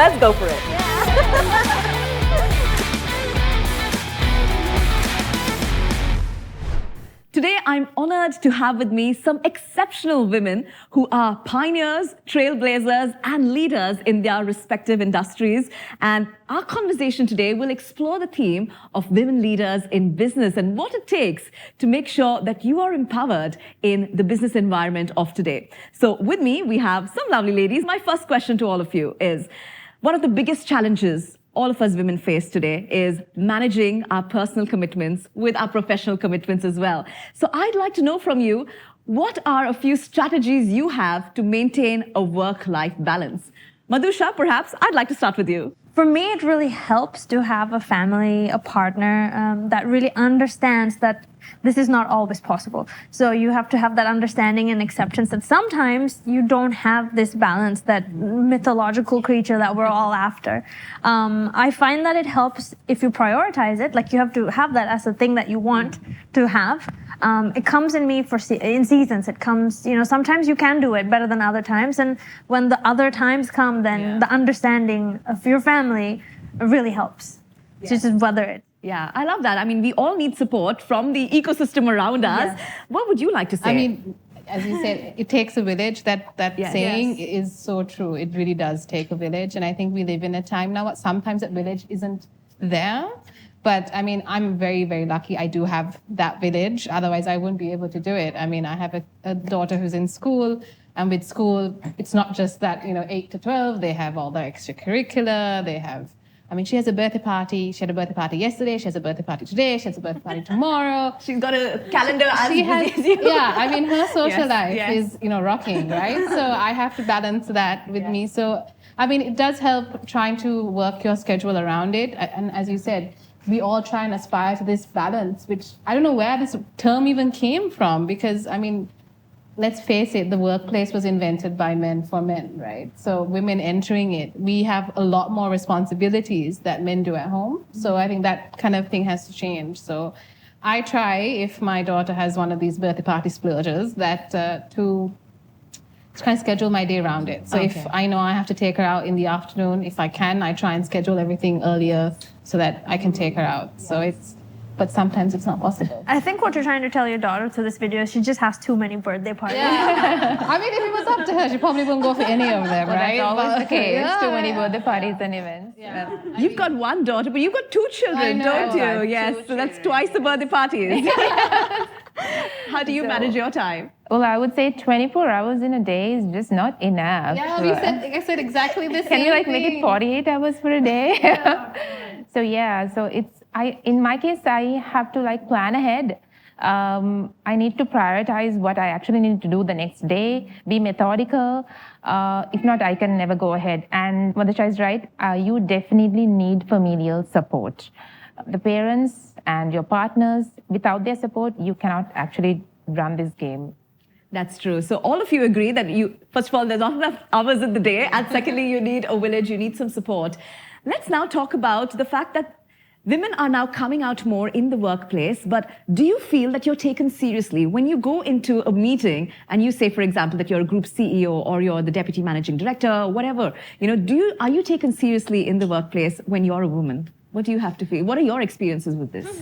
Let's go for it. Today, I'm honored to have with me some exceptional women who are pioneers, trailblazers, and leaders in their respective industries. And our conversation today will explore the theme of women leaders in business and what it takes to make sure that you are empowered in the business environment of today. So with me, we have some lovely ladies. My first question to all of you is, one of the biggest challenges all of us women face today is managing our personal commitments with our professional commitments as well. So I'd like to know from you, what are a few strategies you have to maintain a work-life balance? Madusha, perhaps I'd like to start with you. For me, it really helps to have a family, a partner that really understands that this is not always possible. So you have to have that understanding and acceptance that sometimes you don't have this balance, that mythological creature that we're all after. I find that it helps if you prioritize it, like you have to have that as a thing that you want to have. It comes in me in seasons. It comes, sometimes you can do it better than other times. And when the other times come, then the understanding of your family really helps. Yeah. So just weather it. Yeah, I love that. I mean, we all need support from the ecosystem around us. Yes. What would you like to say? I mean, as you said, it takes a village. That saying is so true. It really does take a village. And I think we live in a time now, sometimes that village isn't there. But I mean, I'm very, very lucky. I do have that village. Otherwise, I wouldn't be able to do it. I mean, I have a daughter who's in school. And with school, it's not just that, 8 to 12. They have all the extracurricular. She has a birthday party. She had a birthday party yesterday. She has a birthday party today. She has a birthday party tomorrow. She's got a calendar as busy as you. Yeah, I mean, her social life is, rocking, right? So I have to balance that with me. So, I mean, it does help trying to work your schedule around it. And as you said, we all try and aspire to this balance, which I don't know where this term even came from, because, I mean, let's face it, the workplace was invented by men for men, right? So women entering it, we have a lot more responsibilities that men do at home. So I think that kind of thing has to change. So I try, if my daughter has one of these birthday party splurges, that to try and schedule my day around it. So if I know I have to take her out in the afternoon, if I can, I try and schedule everything earlier so that I can take her out. So but sometimes it's not possible. I think what you're trying to tell your daughter through this video is she just has too many birthday parties. Yeah. I mean, if it was up to her, she probably wouldn't go for any of them, right? That's always the case. Too many birthday parties and events. Yeah. You've got one daughter, but you've got two children, don't you? Yes, so that's twice the birthday parties. How do you manage your time? Well, I would say 24 hours in a day is just not enough. Yeah, I said exactly the same Can we thing. make it 48 hours for a day? So in my case, I have to plan ahead. I need to prioritize what I actually need to do the next day, be methodical. If not, I can never go ahead. And Madusha is right. You definitely need familial support. The parents and your partners, without their support, you cannot actually run this game. That's true. So all of you agree that first of all, there's not enough hours in the day. And secondly, you need a village, you need some support. Let's now talk about the fact that women are now coming out more in the workplace, but do you feel that you're taken seriously when you go into a meeting and you say, for example, that you're a group CEO or you're the deputy managing director, whatever, are you taken seriously in the workplace when you're a woman? What do you have to feel? What are your experiences with this?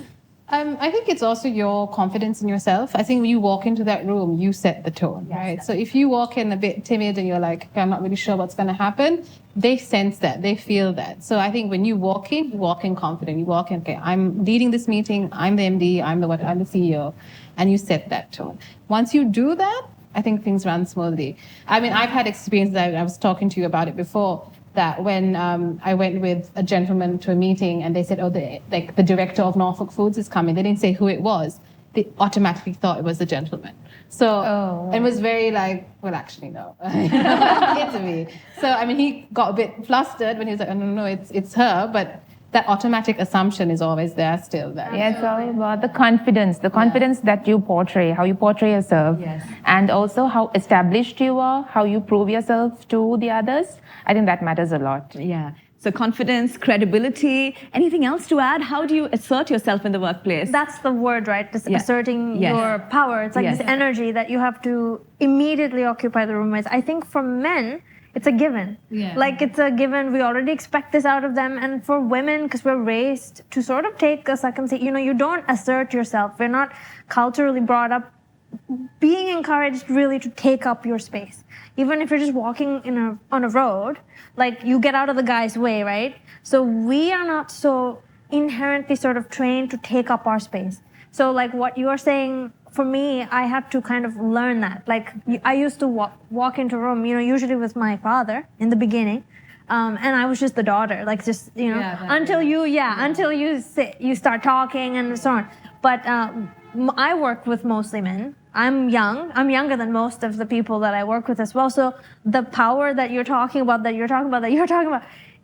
I think it's also your confidence in yourself. I think when you walk into that room, you set the tone, right? So if you walk in a bit timid and you're like, okay, I'm not really sure what's going to happen, they sense that, they feel that. So I think when you walk in confident. You walk in, okay, I'm leading this meeting, I'm the MD, I'm the CEO, and you set that tone. Once you do that, I think things run smoothly. I mean, I've had experiences, I was talking to you about it before, that when I went with a gentleman to a meeting and they said, the director of Norfolk Foods is coming. They didn't say who it was. They automatically thought it was the gentleman. So it was very actually, no. It's me. So, I mean, he got a bit flustered when he was like, no, it's her. But that automatic assumption is always there still. Yeah, it's all about the confidence that you portray, how you portray yourself. Yes. And also how established you are, how you prove yourself to the others. I think that matters a lot. Yeah. So confidence, credibility, anything else to add? How do you assert yourself in the workplace? That's the word, right? This asserting your power. It's like this energy that you have to immediately occupy the room with. I think for men, it's a given. Yeah. Like it's a given. We already expect this out of them. And for women, because we're raised to sort of take a second seat, you don't assert yourself. We're not culturally brought up being encouraged really to take up your space. Even if you're just walking on a road, like you get out of the guy's way, right? So we are not so inherently sort of trained to take up our space. So like what you're saying, for me, I had to kind of learn that. Like I used to walk into a room, usually with my father in the beginning. And I was just the daughter, like just, until you start talking and so on. But I worked with mostly men. I'm younger than most of the people that I work with as well. So the power that you're talking about,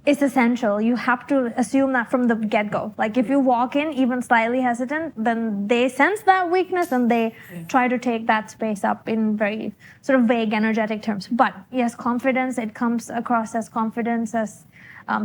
is essential. You have to assume that from the get-go. Like if you walk in even slightly hesitant, then they sense that weakness and they try to take that space up in very sort of vague, energetic terms. But yes, confidence, it comes across as confidence, as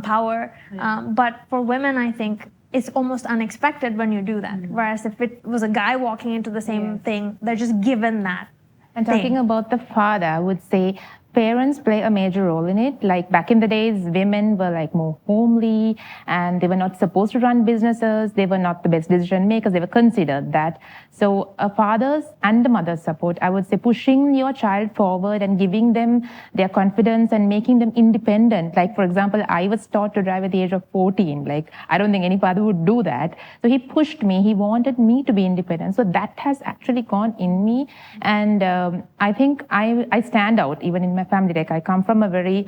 power. But for women, I think it's almost unexpected when you do that. Whereas if it was a guy walking into the same thing, they're just given that. And talking about the father, I would say parents play a major role in it. Like back in the days, women were like more homely and they were not supposed to run businesses. They were not the best decision makers. They were considered that. So a father's and the mother's support, I would say pushing your child forward and giving them their confidence and making them independent. Like for example, I was taught to drive at the age of 14. Like I don't think any father would do that. So he pushed me. He wanted me to be independent. So that has actually gone in me. And I think I stand out even in my family. Like I come from a very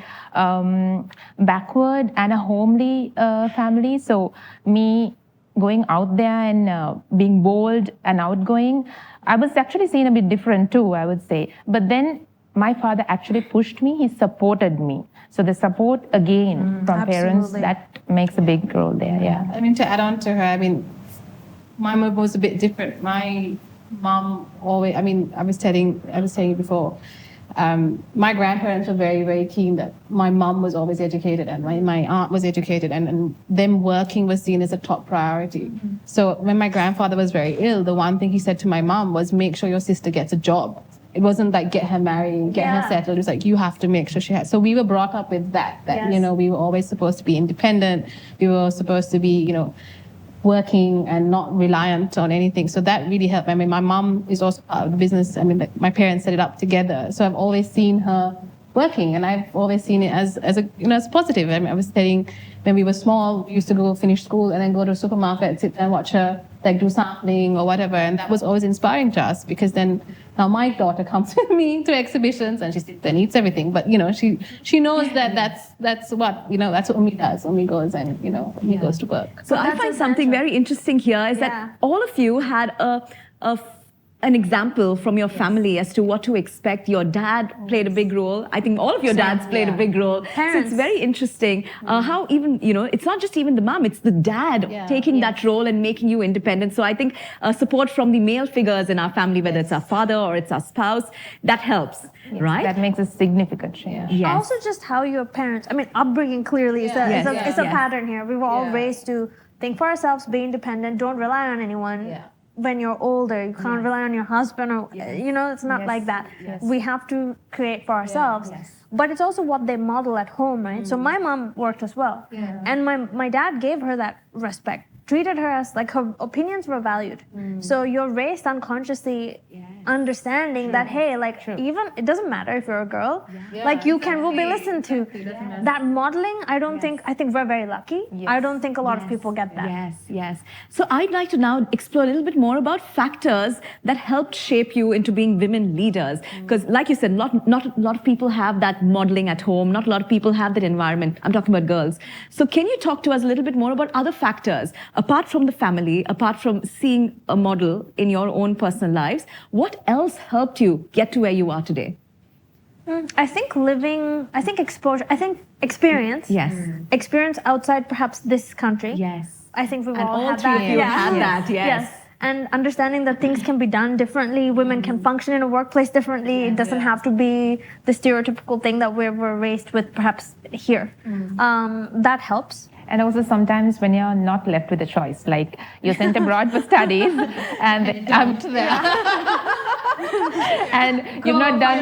backward and a homely family. So me going out there and being bold and outgoing, I was actually seen a bit different too, I would say. But then my father actually pushed me. He supported me. So the support again from parents, that makes a big role there. Yeah. I mean, to add on to her, I mean, my mom was a bit different. My mom always, I mean, I was telling you before, my grandparents were very, very keen that my mom was always educated and my aunt was educated and them working was seen as a top priority. So when my grandfather was very ill, the one thing he said to my mom was, make sure your sister gets a job. It wasn't like get her married, get her settled. It was like, you have to make sure she has. So we were brought up with that, we were always supposed to be independent. We were supposed to be, working and not reliant on anything. So that really helped. I mean, my mom is also part of the business. I mean, like, my parents set it up together. So I've always seen her working and I've always seen it as as positive. I mean, I was saying when we were small, we used to go finish school and then go to the supermarket, sit and watch her like do sampling or whatever. And that was always inspiring to us because then now my daughter comes with me to exhibitions and she sits and eats everything. But, she knows that that's what Umi does. Umi goes and, Umi goes to work. So I find something very interesting here is that all of you had an example from your family as to what to expect. Your dad played a big role. I think all of your dads played a big role. Parents. So it's very interesting how even, it's not just even the mom, it's the dad taking that role and making you independent. So I think support from the male figures in our family, whether it's our father or it's our spouse, that helps, right? That makes a significant change. Yes. Also just how your parents, upbringing clearly is a pattern here. We were all raised to think for ourselves, be independent, don't rely on anyone. Yeah. When you're older, you can't rely on your husband or, it's not like that. We have to create for ourselves. But it's also what they model at home, right? So my mom worked as well. And my dad gave her that respect, treated her as like her opinions were valued. So you're raised unconsciously understanding that, hey, like even, it doesn't matter if you're a girl, like you will be listened to. That modeling, I think we're very lucky. I don't think a lot of people get that. Yes. So I'd like to now explore a little bit more about factors that helped shape you into being women leaders. Because like you said, not a lot of people have that modeling at home. Not a lot of people have that environment. I'm talking about girls. So can you talk to us a little bit more about other factors, apart from the family, apart from seeing a model in your own personal lives? What else helped you get to where you are today? I think exposure, experience. Yes. Experience outside perhaps this country. Yes. I think we've And all all had three that. of you had that, yes. And understanding that things can be done differently, women can function in a workplace differently. It doesn't have to be the stereotypical thing that we're raised with perhaps here. That helps. And also sometimes when you're not left with a choice, like you're sent abroad for studies and And you've not done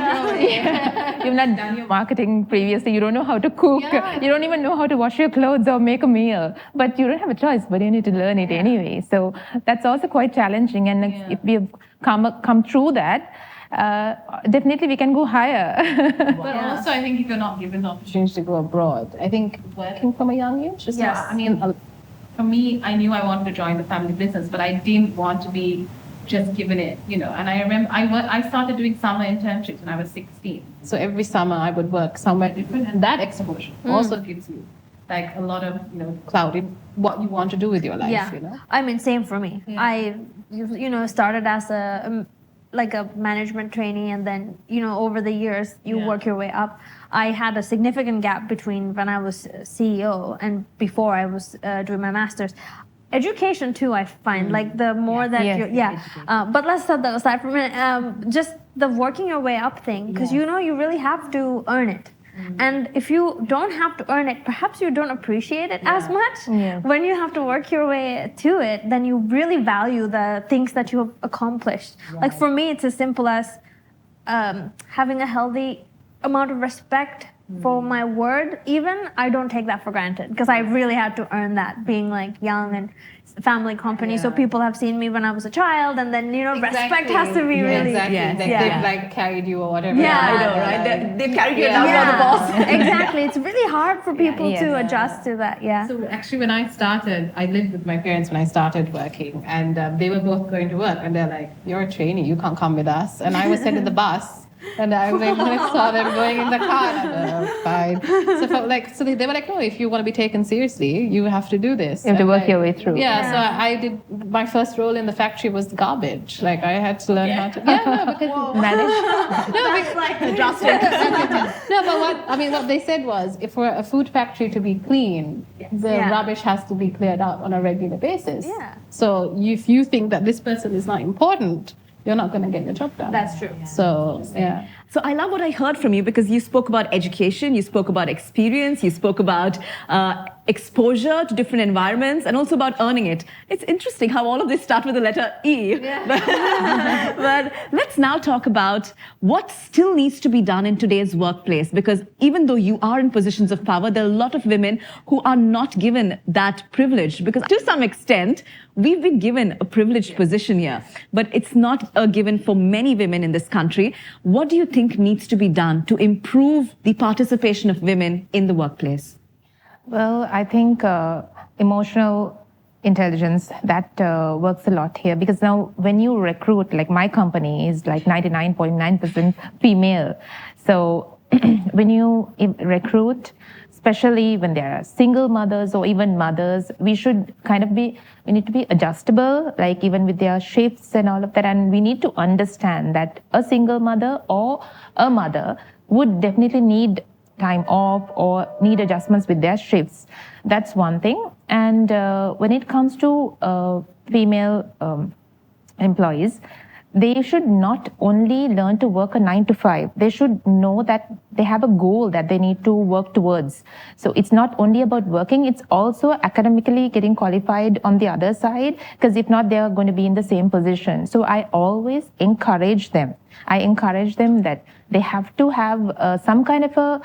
you've not done your marketing previously. You don't know how to cook. You don't even know how to wash your clothes or make a meal. But you don't have a choice. But you need to learn it anyway. So that's also quite challenging. And if we've come through that, definitely we can go higher. But also, I think if you're not given the opportunity to go abroad, I think working from a young age. I mean, for me, I knew I wanted to join the family business, but I didn't want to be just given it, And I remember I started doing summer internships when I was 16. So every summer I would work somewhere different, and that exposure also gives you like a lot of clout in what you want to do with your life. I mean, same for me. I started as a management trainee, and then over the years you work your way up. I had a significant gap between when I was CEO and before I was doing my master's. Education too, I find, like the more that but let's set that aside for a minute. Just the working your way up thing, because you really have to earn it. And if you don't have to earn it, perhaps you don't appreciate it as much. When you have to work your way to it, then you really value the things that you have accomplished. Like for me, it's as simple as having a healthy amount of respect for my word. Even I don't take that for granted, because I really had to earn that, being like young and family company. So people have seen me when I was a child, and then respect has to be really they've like carried you or whatever. I know, right? They've carried you down the boss. Exactly. It's really hard for people to adjust to that. So actually, when I started, I lived with my parents when I started working, and they were both going to work, and they're like, "You're a trainee, you can't come with us." And I was sent in the bus. And I saw them going in the car, and I'm fine. So they were like, "No, if you want to be taken seriously, you have to do this. You have to work your way through." So I did. My first role in the factory was garbage. Like I had to learn how to manage. It's like drastic. But what they said was, if for a food factory to be clean, the rubbish has to be cleared out on a regular basis. So if you think that this person is not important, you're not going to get your job done. That's true. So I love what I heard from you, because you spoke about education, you spoke about experience, you spoke about exposure to different environments, and also about earning it. It's interesting how all of this start with the letter E. But let's now talk about what still needs to be done in today's workplace, because even though you are in positions of power, there are a lot of women who are not given that privilege, because to some extent, we've been given a privileged position here, but it's not a given for many women in this country. What do you think needs to be done to improve the participation of women in the workplace? Well, I think emotional intelligence, that works a lot here, because now when you recruit, like my company is like 99.9% female. So when you recruit, especially when there are single mothers or even mothers, we need to be adjustable, like even with their shifts and all of that. And we need to understand that a single mother or a mother would definitely need time off or need adjustments with their shifts. That's one thing. And when it comes to female employees, they should not only learn to work a 9 to 5. They should know that they have a goal that they need to work towards. So it's not only about working, it's also academically getting qualified on the other side, because if not, they are going to be in the same position. So I always encourage them. That they have to have some kind of a,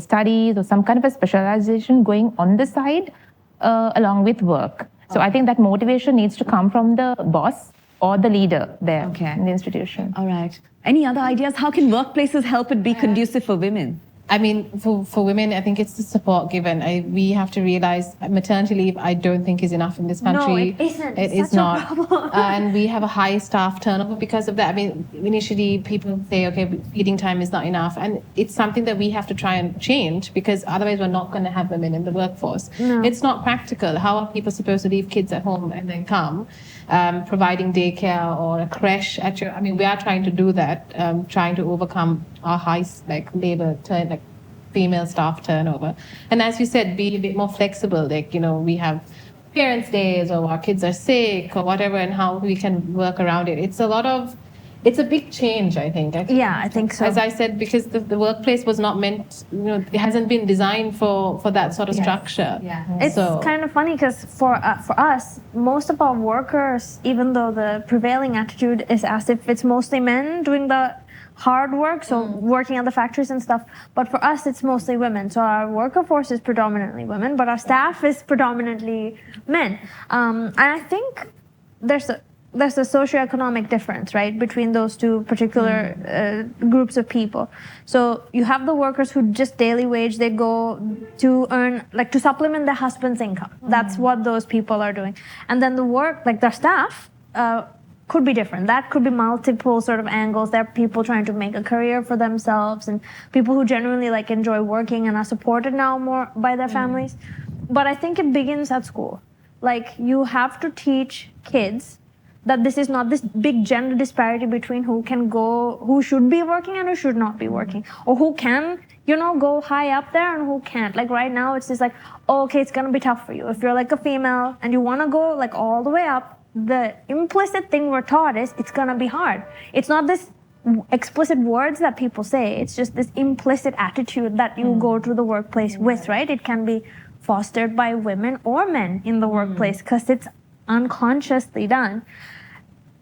studies or some kind of a specialization going on the side along with work. So I think that motivation needs to come from the boss or the leader there in the institution. All right. Any other ideas? How can workplaces help it be conducive for women? I mean, for women, I think it's the support given. We have to realize maternity leave, I don't think is enough in this country. No, it isn't. It is not. And we have a high staff turnover because of that. I mean, initially people say, okay, feeding time is not enough. And it's something that we have to try and change, because otherwise we're not going to have women in the workforce. No. It's not practical. How are people supposed to leave kids at home and then come? Providing daycare or a creche at your, we are trying to do that, trying to overcome our high female staff turnover. And as you said, be a bit more flexible. We have parents' days, or our kids are sick or whatever, and how we can work around it. It's it's a big change, I think. Yeah, I think so. As I said, because the workplace was not meant, it hasn't been designed for that sort of structure. It's kind of funny because for us, most of our workers, even though the prevailing attitude is as if it's mostly men doing the hard work, so working at the factories and stuff, but for us it's mostly women. So our worker force is predominantly women, but our staff is predominantly men. And I think there's a socioeconomic difference, right, between those two particular groups of people. So you have the workers who just daily wage, they go to earn, like to supplement their husband's income. That's what those people are doing. And then the work, like their staff, could be different. That could be multiple sort of angles. There are people trying to make a career for themselves and people who genuinely like enjoy working and are supported now more by their families. But I think it begins at school. Like you have to teach kids that this is not this big gender disparity between who should be working and who should not be working, or who can, go high up there and who can't. Like right now, it's just like, oh, okay, it's gonna be tough for you. If you're like a female and you wanna go like all the way up, the implicit thing we're taught is it's gonna be hard. It's not this explicit words that people say, it's just this implicit attitude that you go to the workplace with, right? It can be fostered by women or men in the workplace because it's unconsciously done.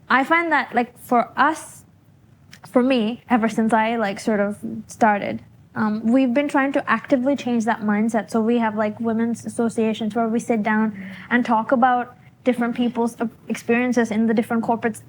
I find that like for me, ever since I like sort of started, we've been trying to actively change that mindset. So we have like women's associations where we sit down and talk about different people's experiences in the different corporate,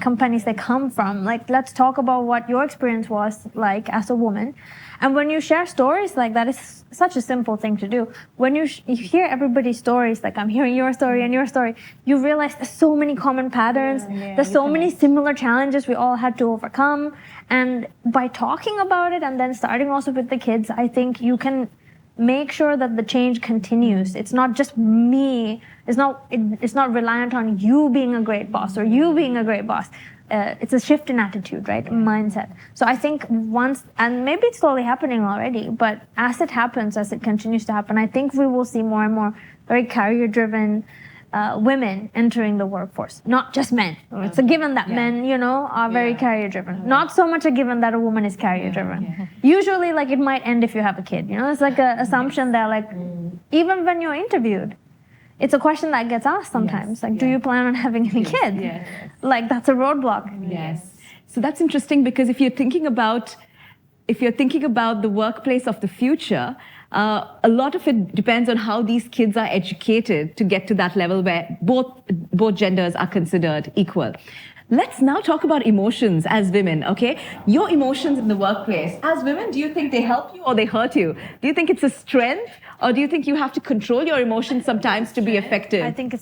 companies they come from. Like, let's talk about what your experience was like as a woman. And when you share stories like that, it's such a simple thing to do. When you hear everybody's stories, like I'm hearing your story and your story, you realize there's so many common patterns. There's so many similar challenges we all had to overcome. And by talking about it and then starting also with the kids, I think you can make sure that the change continues. It's not just me. It's not reliant on you being a great boss or you being a great boss. It's a shift in attitude, right? Mindset. So I think once, and maybe it's slowly happening already, but as it happens, as it continues to happen, I think we will see more and more very career-driven women entering the workforce, not just men. It's a given that men, are very career-driven. Not so much a given that a woman is career-driven. Usually, like, it might end if you have a kid. It's like an assumption that, like, even when you're interviewed, it's a question that gets asked sometimes. Do you plan on having any kids? Like, that's a roadblock. So that's interesting because if you're thinking about the workplace of the future, a lot of it depends on how these kids are educated to get to that level where both genders are considered equal. Let's now talk about emotions as women, okay? Your emotions in the workplace. As women, do you think they help you or they hurt you? Do you think it's a strength or do you think you have to control your emotions sometimes to be effective? I think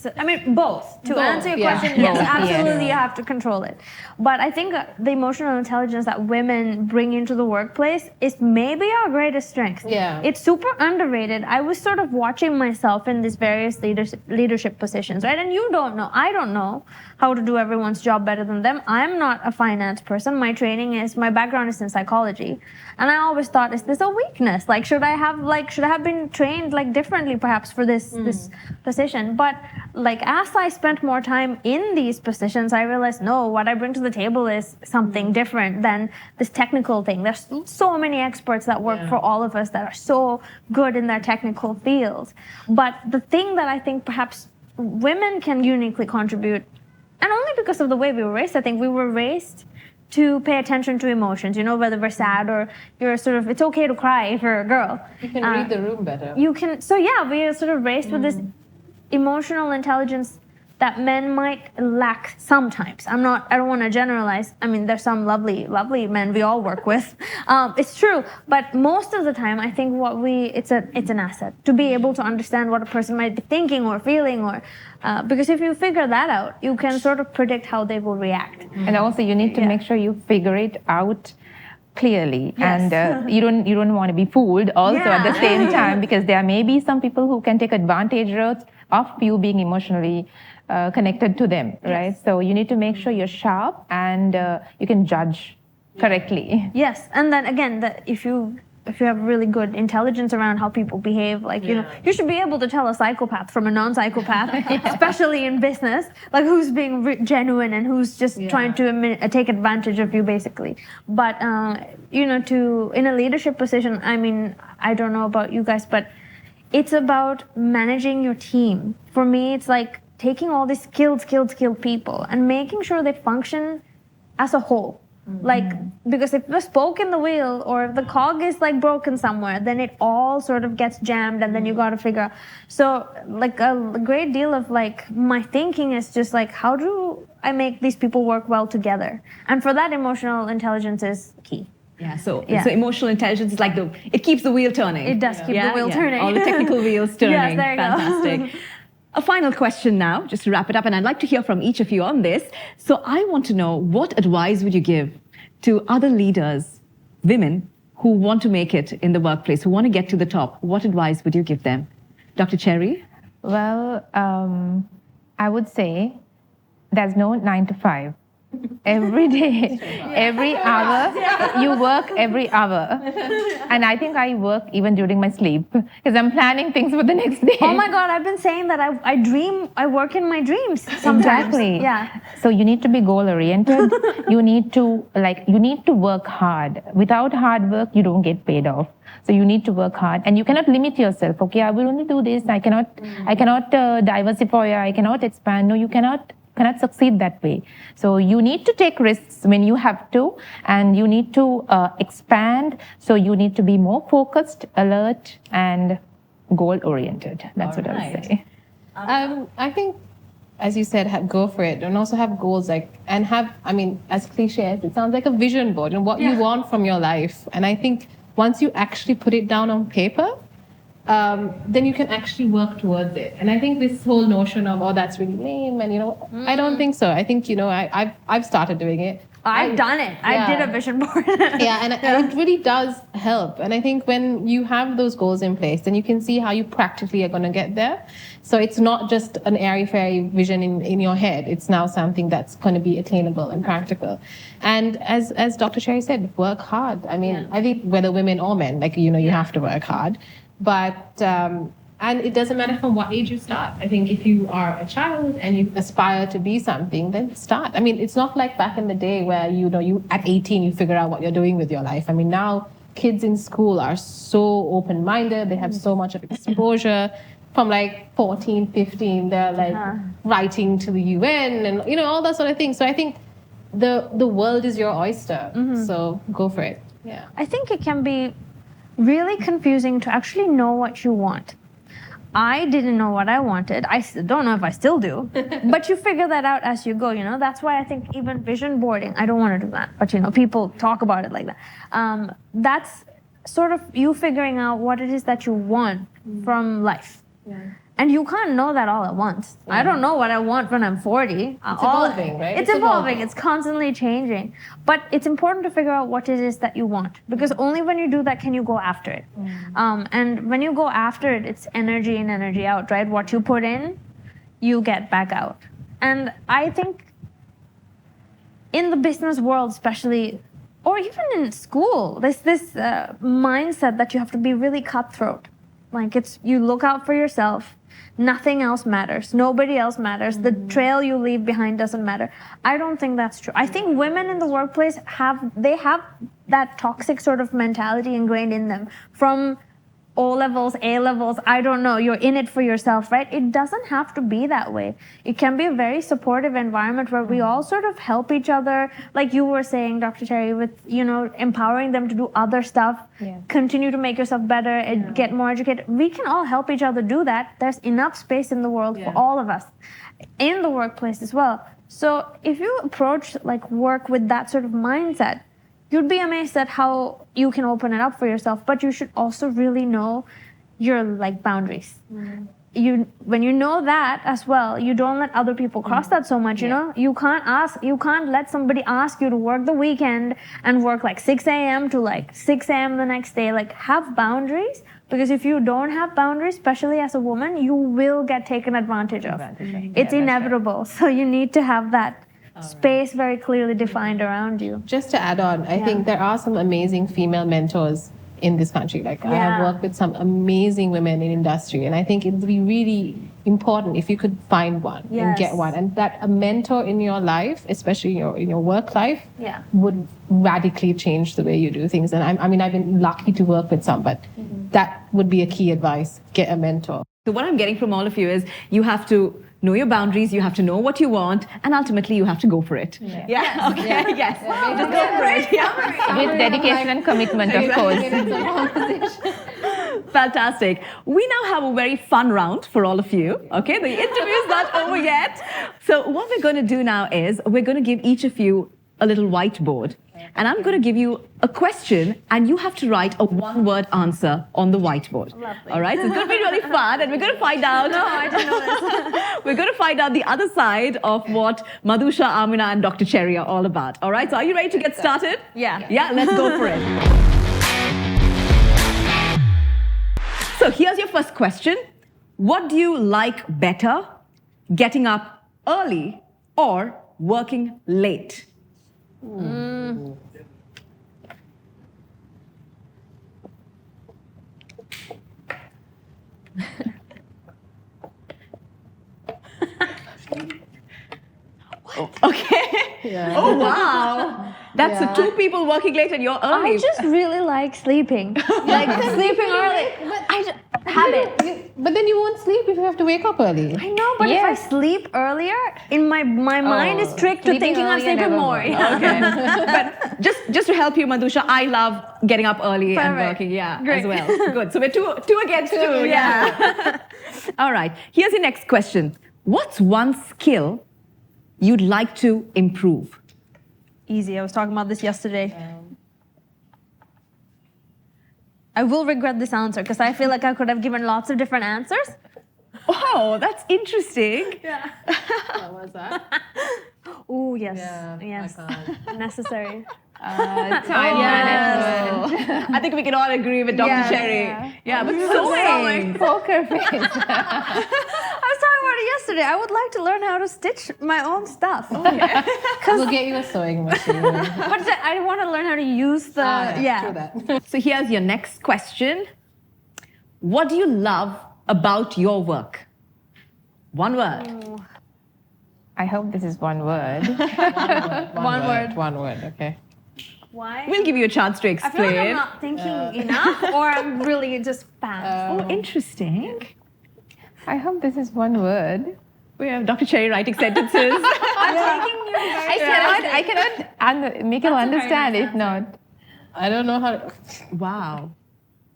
both. To answer your question, yes, absolutely, you have to control it. But I think the emotional intelligence that women bring into the workplace is maybe our greatest strength. It's super underrated. I was sort of watching myself in these various leadership positions, right? And you don't know, I don't know how to do everyone's job better than them. I'm not a finance person. My background is in psychology. And I always thought, is this a weakness? Like, should I have been trained like differently perhaps for this position? But like, as I spent more time in these positions, I realized, no, what I bring to the table is something different than this technical thing. There's so many experts that work for all of us that are so good in their technical fields. But the thing that I think perhaps women can uniquely contribute, and only because of the way we were raised, I think we were raised to pay attention to emotions, whether we're sad or you're sort of, it's okay to cry if you're a girl. You can read the room better. We are sort of raised with this emotional intelligence that men might lack sometimes. I don't want to generalize. I mean, there's some lovely, lovely men we all work with. It's true, but most of the time, I think it's an asset to be able to understand what a person might be thinking or feeling, or because if you figure that out, you can sort of predict how they will react. And also, you need to make sure you figure it out clearly, and you don't want to be fooled also at the same time, because there may be some people who can take advantage of you being emotionally connected to them, right? So you need to make sure you're sharp and you can judge correctly. Yes, and then again, if you if you have really good intelligence around how people behave, like, you know, you should be able to tell a psychopath from a non-psychopath, especially in business, like who's being genuine and who's just trying to take advantage of you, basically. But, you know, in a leadership position, I mean, I don't know about you guys, but it's about managing your team. For me, it's like taking all these skilled people and making sure they function as a whole. Like, because if the spoke in the wheel or if the cog is like broken somewhere, then it all sort of gets jammed, and then you got to figure out. So like a great deal of like my thinking is just like, how do I make these people work well together? And for that, emotional intelligence is key. So emotional intelligence is like it keeps the wheel turning. It does keep the wheel turning. All the technical wheels turning. Yes, there you Fantastic. go. A final question now, just to wrap it up, and I'd like to hear from each of you on this. So I want to know, what advice would you give to other leaders, women who want to make it in the workplace, who want to get to the top? What advice would you give them? Dr. Cherry? Well, I would say there's no 9 to 5. Every day, every hour, you work every hour. And I think I work even during my sleep because I'm planning things for the next day. Oh my God, I've been saying that I work in my dreams sometimes. Exactly. Yeah. So you need to be goal oriented. you need to work hard. Without hard work, you don't get paid off. So you need to work hard, and you cannot limit yourself. Okay, I will only do this. I cannot diversify. I cannot expand. No, you cannot succeed that way. So you need to take risks when you have to, and you need to expand. So you need to be more focused, alert, and goal-oriented. That's what I would say. I think, as you said, go for it, and also have goals, as cliche as it sounds, like a vision board and what you want from your life. And I think once you actually put it down on paper, then you can actually work towards it. And I think this whole notion of, that's really lame, and I don't think so. I think I've started doing it. I've done it. I did a vision board. And it really does help. And I think when you have those goals in place, then you can see how you practically are going to get there. So it's not just an airy-fairy vision in your head. It's now something that's going to be attainable and practical. And as Dr. Cherry said, work hard. I mean, I think whether women or men, you have to work hard. But and it doesn't matter from what age you start. I think if you are a child and you aspire to be something, then start. I mean, it's not like back in the day where you at 18 you figure out what you're doing with your life. I mean, now kids in school are so open-minded. They have so much of exposure. From 14, 15, they're writing to the UN and all that sort of thing. So I think the world is your oyster. So go for it. Yeah. I think it can be really confusing to actually know what you want. I didn't know what I wanted. I don't know if I still do, but you figure that out as you go, That's why I think even vision boarding, I don't want to do that, but people talk about it like that. That's sort of you figuring out what it is that you want from life. Yeah. And you can't know that all at once. Yeah. I don't know what I want when I'm 40. It's evolving, right? It's evolving. It's constantly changing. But it's important to figure out what it is that you want, because only when you do that can you go after it. And when you go after it, it's energy in, energy out, right? What you put in, you get back out. And I think in the business world especially, or even in school, there's this mindset that you have to be really cutthroat. You look out for yourself. Nothing else matters. Nobody else matters. The trail you leave behind doesn't matter. I don't think that's true. I think women in the workplace have that toxic sort of mentality ingrained in them from O levels, A levels, I don't know, you're in it for yourself, right? It doesn't have to be that way. It can be a very supportive environment where we all sort of help each other, like you were saying, Dr. Cherry, with, empowering them to do other stuff, continue to make yourself better, and get more educated. We can all help each other do that. There's enough space in the world for all of us, in the workplace as well. So if you approach work with that sort of mindset, you'd be amazed at how you can open it up for yourself, but you should also really know your boundaries. When you know that as well, you don't let other people cross that so much. You can't let somebody ask you to work the weekend and work 6 a.m. to 6 a.m. the next day. Have boundaries, because if you don't have boundaries, especially as a woman, you will get taken advantage of. It's inevitable. So you need to have that space very clearly defined around you. Just to add on, I think there are some amazing female mentors in this country. Like I have worked with some amazing women in industry, and I think it would be really important if you could find one and get one, and that a mentor in your life, especially in your work life, would radically change the way you do things. And I mean, I've been lucky to work with some, but that would be a key advice: get a mentor. So what I'm getting from all of you is you have to know your boundaries, you have to know what you want, and ultimately you have to go for it. Yeah. Okay. Yes. Just go for it. Yeah. With dedication and commitment, of course. Fantastic. We now have a very fun round for all of you. Okay, the interview is not over yet. So what we're going to do now is we're going to give each of you a little whiteboard. And I'm going to give you a question, and you have to write a one-word answer on the whiteboard. Lovely. All right? So it's going to be really fun, and we're going to find out. No, I didn't know this. We're going to find out the other side of what Madusha, Ameena, and Dr. Cherry are all about. All right? So are you ready to get started? Yeah. Yeah, let's go for it. So here's your first question. What do you like better, getting up early or working late? Okay. Oh, wow. That's the two people working late and you're early. I just really like sleeping. Like sleeping early. Habit. But then you won't sleep if you have to wake up early. I know, but if I sleep earlier, in my mind is tricked to thinking I'm sleeping more. Yeah. Okay. But just to help you, Madusha, I love getting up early and working, as well. Good. So we're two against two. Yeah. All right. Here's your next question. What's one skill you'd like to improve? Easy. I was talking about this yesterday. I will regret this answer because I feel like I could have given lots of different answers. Oh, that's interesting. Yeah. What was that? Oh, yes. Yeah, Yes. Necessary. Time management. I think we can all agree with Dr. Cherry. Yeah, but sewing. Poker face. I was talking about it yesterday. I would like to learn how to stitch my own stuff. We'll get you a sewing machine. But I want to learn how to use the... True that. So here's your next question. What do you love about your work? One word. I hope this is one word. One word, okay. Why? We'll give you a chance to I explain. feel like I'm not thinking enough, or I'm really just fast. Oh, interesting. I hope this is one word. We have Dr. Cherry writing sentences. I'm taking you very I cannot make you understand if not. I don't know how. Wow.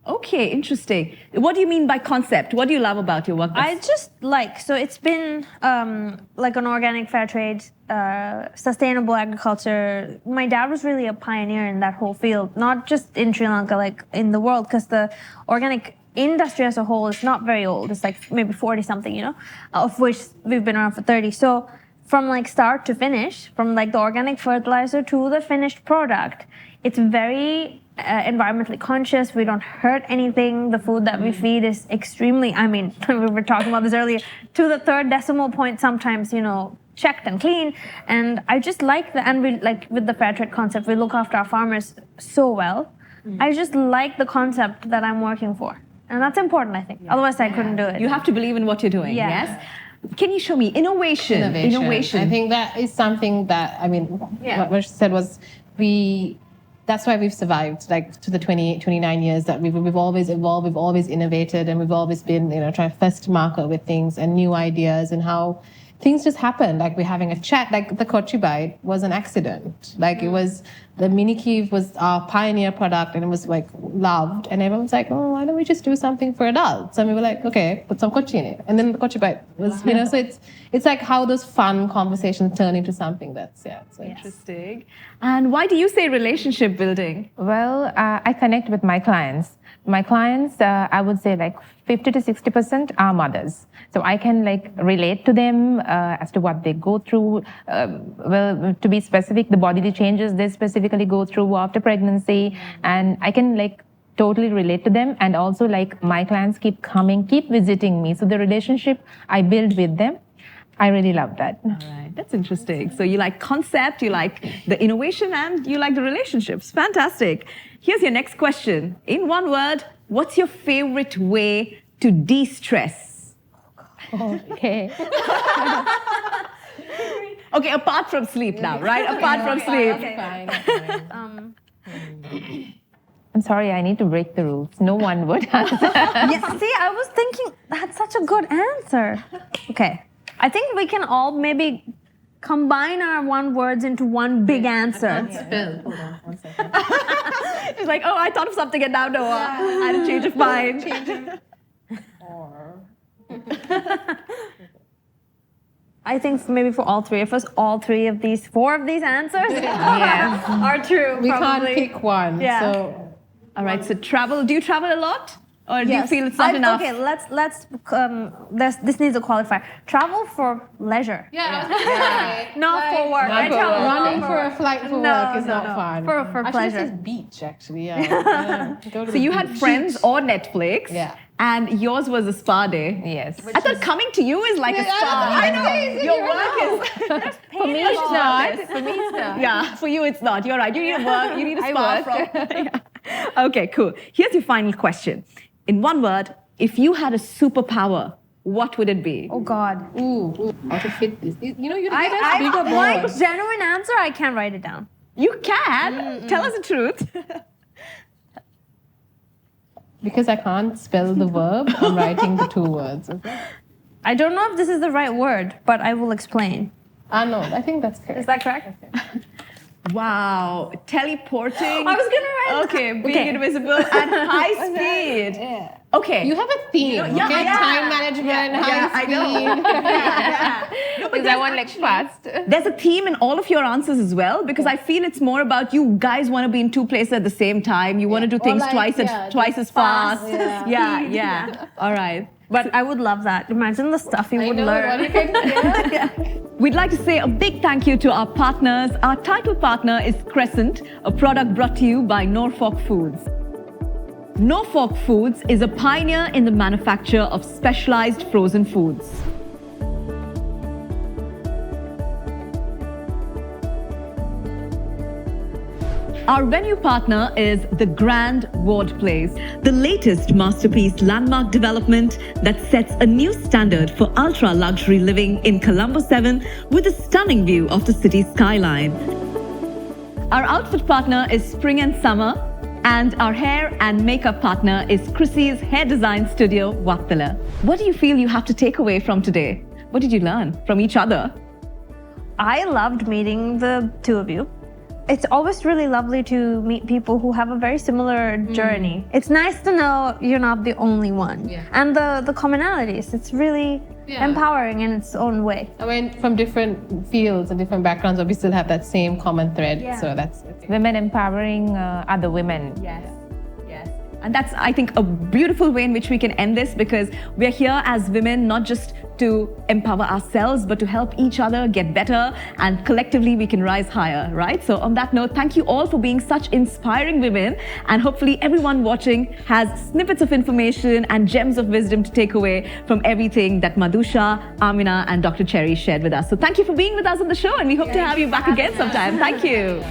Okay, interesting. What do you mean by concept? What do you love about your work? I just so it's been like an organic fair trade, sustainable agriculture. My dad was really a pioneer in that whole field, not just in Sri Lanka, like in the world, because the organic industry as a whole is not very old. It's like maybe 40 something, of which we've been around for 30. So from like start to finish, from like the organic fertilizer to the finished product, it's very environmentally conscious. We don't hurt anything. The food that we feed is extremely, we were talking about this earlier, to the third decimal point sometimes, checked and clean. And I just like and we like with the fair trade concept, we look after our farmers so well. I just like the concept that I'm working for. And that's important, I think. Otherwise, I couldn't do it. You have to believe in what you're doing, yes? Can you show me innovation? I think that is something that, what she said was that's why we've survived, like to the 29 years that we've always evolved, we've always innovated, and we've always been, trying first to market with things and new ideas and how things just happen. Like we're having a chat, like the Kochi Bite was an accident. Like it was, the mini kiev was our pioneer product and it was like loved. And everyone was like, oh, why don't we just do something for adults? And we were like, okay, put some Kochi in it. And then the Kochi Bite was, so it's like how those fun conversations turn into something that's, so interesting. And why do you say relationship building? Well, I connect with my clients. My clients, I would say like 50 to 60% are mothers. So I can like relate to them as to what they go through. Well, to be specific, the bodily changes they specifically go through after pregnancy. And I can like totally relate to them. And also like my clients keep visiting me. So the relationship I build with them. I really love that. All right, that's interesting. So you like concept, you like the innovation, and you like the relationships. Fantastic. Here's your next question. In one word, what's your favorite way to de-stress? Okay. Okay, apart from sleep now, right? Apart from sleep. Fine. I'm sorry, I need to break the rules. No one would answer. Yeah, see, I was thinking that's such a good answer. Okay. I think we can all maybe combine our one words into one big answer. Hold on 1 second. She's like, oh, I thought of something and now no, I had a change of mind. I think maybe for all three of us, four of these answers are true. We probably. can't pick one. Yeah. So All right, so travel. Do you travel a lot? Or do you feel it's not enough? Okay, let's. This needs a qualifier. Travel for leisure. Not for work. I travel running for a flight for work is not fun. For Actually, pleasure. This is beach, actually. Yeah. Go to So you had Friends or Netflix, Yeah. and yours was a spa day. Yes. I thought coming to you is like a spa. I know. Your work is. For me, it's not. For me, it's not. Yeah, for you it's not. You're right. You need a work. You need a spa from. Yeah. Okay, cool. Here's your final question. In one word, if you had a superpower, what would it be? Oh God. Ooh, how to fit this? You know, you need a I bigger my board. genuine answer. I can't write it down. You can. Tell us the truth. Because I can't spell the verb, I'm writing the 2 words. Okay? I don't know if this is the right word, but I will explain. No, I think that's correct. Is that correct? Wow. Teleporting. I was gonna write. Okay, being invisible at high speed. Yeah. Okay. You have a theme, yeah, okay? yeah. Time management, high I know. speed. Because I want like fast. There's a theme in all of your answers as well, because I feel it's more about you guys want to be in 2 places at the same time. You want to do Or things like, twice as fast. Yeah. Yeah. All right. But I would love that. Imagine the stuff you I would know, learn. what you can We'd like to say a big thank you to our partners. Our title partner is Crescent, a product brought to you by Norfolk Foods. Norfolk Foods is a pioneer in the manufacture of specialized frozen foods. Our venue partner is the Grand Ward Place, the latest masterpiece landmark development that sets a new standard for ultra-luxury living in Colombo 7 with a stunning view of the city's skyline. Our outfit partner is Spring and Summer, and our hair and makeup partner is Chrissy's Hair Design Studio, Wattala. What do you feel you have to take away from today? What did you learn from each other? I loved meeting the 2 of you. It's always really lovely to meet people who have a very similar journey. It's nice to know you're not the only one. Yeah. And the commonalities, it's really empowering in its own way. I mean, from different fields and different backgrounds, but we still have that same common thread. So that's Women empowering other women. Yes. And that's, I think, a beautiful way in which we can end this, because we're here as women, not just to empower ourselves, but to help each other get better, and collectively we can rise higher, right? So on that note, thank you all for being such inspiring women, and hopefully everyone watching has snippets of information and gems of wisdom to take away from everything that Madusha, Ameena and Dr. Cherry shared with us. So thank you for being with us on the show, and we hope to have you back again sometime. Thank you.